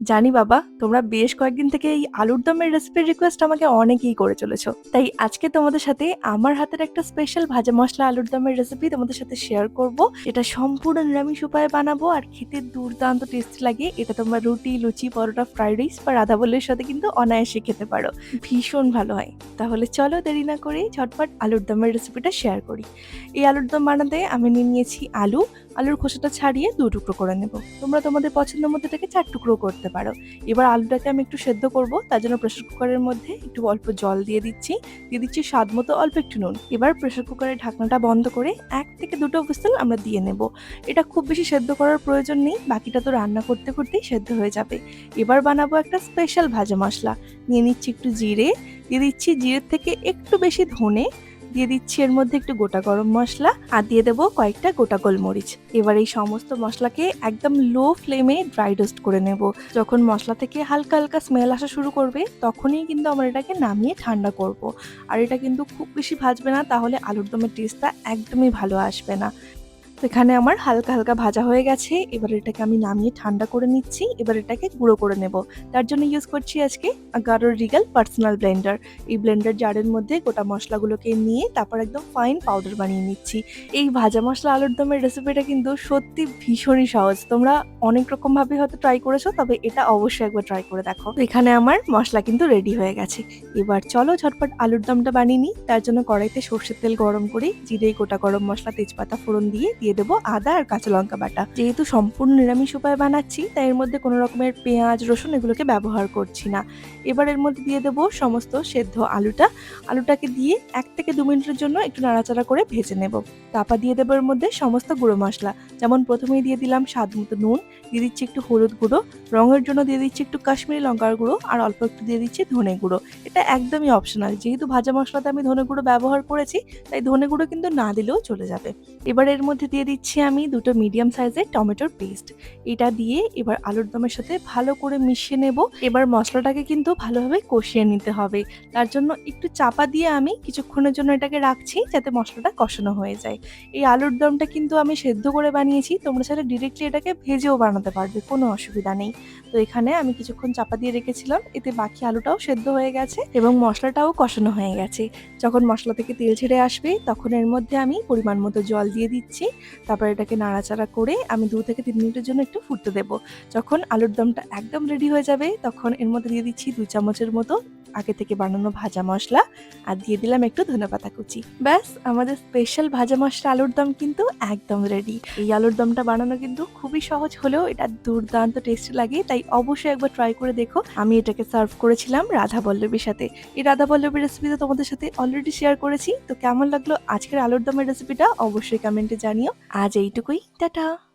জানি বাবা, তোমরা বেশ কয়েকদিন থেকে এই আলুর দমের রেসিপির রিকোয়েস্ট আমাকে অনেকেই করে চলেছো। তাই আজকে তোমাদের সাথে আমার হাতের একটা স্পেশাল ভাজা মশলা আলুর দমের রেসিপি তোমাদের সাথে শেয়ার করব। এটা সম্পূর্ণ নিরামিষ উপায়ে বানাবো আর খেতে দুর্দান্ত টেস্টি লাগে। এটা তোমরা রুটি, লুচি, পরোটা, ফ্রাইড রাইস বা রাধা বলের সাথে কিন্তু অনায়াসে খেতে পারো। ভীষণ ভালো হয়। তাহলে চলো দেরি না করে ঝটপট আলুর দমের রেসিপিটা শেয়ার করি। এই আলুর দম বানাতে আমি নিয়ে নিয়েছি আলুর খোসাটা ছাড়িয়ে 2 টুকরো করে নেব। তোমরা তোমাদের পছন্দ মতো এটাকে 4 টুকরো করতে পারো। এবার আলুটাকে আমি একটু সেদ্ধ করব, তার জন্য প্রেসার কুকারের মধ্যে একটু অল্প জল দিয়ে দিচ্ছি স্বাদ মতো অল্প একটু নুন। এবার প্রেসার কুকারের ঢাকনাটা বন্ধ করে 1 থেকে 2টো হুইসেল আমরা দিয়ে নেব। এটা খুব বেশি সেদ্ধ করার প্রয়োজন নেই, বাকিটা তো রান্না করতে করতেই সেদ্ধ হয়ে যাবে। এবার বানাবো একটা স্পেশাল ভাজা মশলা। নিয়ে নিচ্ছি একটু জিরে, দিয়ে দিচ্ছি জিরের থেকে একটু বেশি ধনে, দিয়ে দিচ্ছি এর মধ্যে একটু গোটা গরম মশলা আর দিয়ে দেবো কয়েকটা গোটা গোলমরিচ। এবার এই সমস্ত মশলাকে একদম লো ফ্লেমে ড্রাই রোস্ট করে নেব। যখন মশলা থেকে হালকা হালকা স্মেল আসা শুরু করবে তখনই কিন্তু আমরা এটাকে নামিয়ে ঠান্ডা করব। আর এটা কিন্তু খুব বেশি ভাজবে না, তাহলে আলুর দমের টেস্টটা একদমই ভালো আসবে না। তো এখানে আমার হালকা হালকা ভাজা হয়ে গেছে। এবার এটাকে আমি নামিয়ে ঠান্ডা করে নিচ্ছি। এবার এটাকে গুঁড়ো করে নেব। তার জন্য ইউজ করছি আজকে গারো রিগাল পার্সোনাল ব্লেন্ডার। এই ব্লেন্ডার জারের মধ্যে গোটা মশলাগুলোকে নিয়ে তারপর একদম ফাইন পাউডার বানিয়ে নিচ্ছি। এই ভাজা মশলা আলুর দমের রেসিপিটা কিন্তু সত্যি ভীষণই সহজ। তোমরা অনেক রকম ভাবে হয়তো ট্রাই করেছো, তবে এটা অবশ্যই একবার ট্রাই করে দেখো। তো এখানে আমার মশলা কিন্তু রেডি হয়ে গেছে। এবার চলো ঝটপট আলুর দমটা বানিয়ে নিই। তার জন্য কড়াইতে সর্ষের তেল গরম করে জিরে, গোটা গরম মশলা, তেজপাতা ফোড়ন দিয়ে দেবো আদা আর কাঁচা লঙ্কা বাটা। যেহেতু সম্পূর্ণ নিরামিষ উপায়ে বানাচ্ছি তাই এর মধ্যে কোনো রকমের পেঁয়াজ, রসুন এগুলোকে ব্যবহার করছি না। এবার এর মধ্যে দিয়ে দেবো সমস্ত সেদ্ধ আলুটাকে দিয়ে 1 থেকে 2 মিনিটের জন্য একটু নাড়াচাড়া করে ভেজে নেব। তারপর দিয়ে দেবো এর মধ্যে সমস্ত গুঁড়ো মশলা। যেমন প্রথমেই দিয়ে দিলাম স্বাদ মতো নুন, দিয়ে দিচ্ছি একটু হলুদ গুঁড়ো, রঙের জন্য দিয়ে দিচ্ছি একটু কাশ্মীরি লঙ্কার গুঁড়ো আর অল্প একটু দিয়ে দিচ্ছি ধনে গুঁড়ো। এটা একদমই অপশনাল, যেহেতু ভাজা মশলাতে আমি ধনে গুঁড়ো ব্যবহার করেছি তাই ধনে গুঁড়ো কিন্তু না দিলেও চলে যাবে। এবার এর মধ্যে দিয়ে দিচ্ছি আমি 2টো মিডিয়াম সাইজের টমেটোর পেস্ট। এটা দিয়ে এবার আলুর দমের সাথে ভালো করে মিশিয়ে নেব। এবার মশলাটাকে কিন্তু ভালোভাবে কষিয়ে নিতে হবে। তার জন্য একটু চাপা দিয়ে আমি কিছুক্ষণের জন্য এটাকে রাখছি যাতে মশলাটা কষানো হয়ে যায়। এই আলুর দমটা কিন্তু আমি সেদ্ধ করে বানিয়েছি, তোমরা চাইলে ডিরেক্টলি এটাকে ভেজেও বানাতে পারবে, কোনো অসুবিধা নেই। তো এখানে আমি কিছুক্ষণ চাপা দিয়ে রেখেছিলাম, এতে বাকি আলুটাও সেদ্ধ হয়ে গেছে এবং মশলাটাও কষানো হয়ে গেছে। যখন মশলা থেকে তেল ছেড়ে আসবে তখন এর মধ্যে আমি পরিমাণ মতো জল দিয়ে দিচ্ছি। তারপর এটাকে নাড়াচাড়া করে আমি 2 থেকে 3 মিনিটের জন্য একটু ফুটতে দেব। যখন আলুর দমটা একদম রেডি হয়ে যাবে তখন এর মধ্যে দিয়ে দিচ্ছি 2 চামচের মতো আগে থেকে বানানো ভাজা মশলা আর দিয়ে দিলাম একটু ধনেপাতা কুচি। ব্যাস, আমাদের স্পেশাল ভাজা মশলা আলুর দম কিন্তু একদম রেডি। এই আলুর দমটা বানানো কিন্তু খুবই সহজ হলেও এটা দুর্দান্ত টেস্টি লাগে, তাই অবশ্যই একবার ট্রাই করে দেখো। আমি এটাকে সার্ভ করেছিলাম রাধা বল্লভীর সাথে। এই রাধা বল্লভীর রেসিপি তো তোমাদের সাথে অলরেডি শেয়ার করেছি। তো কেমন লাগলো আজকের আলুর দমের রেসিপিটা অবশ্যই কমেন্টে জানিও। আজ এইটুকুই, টাটা।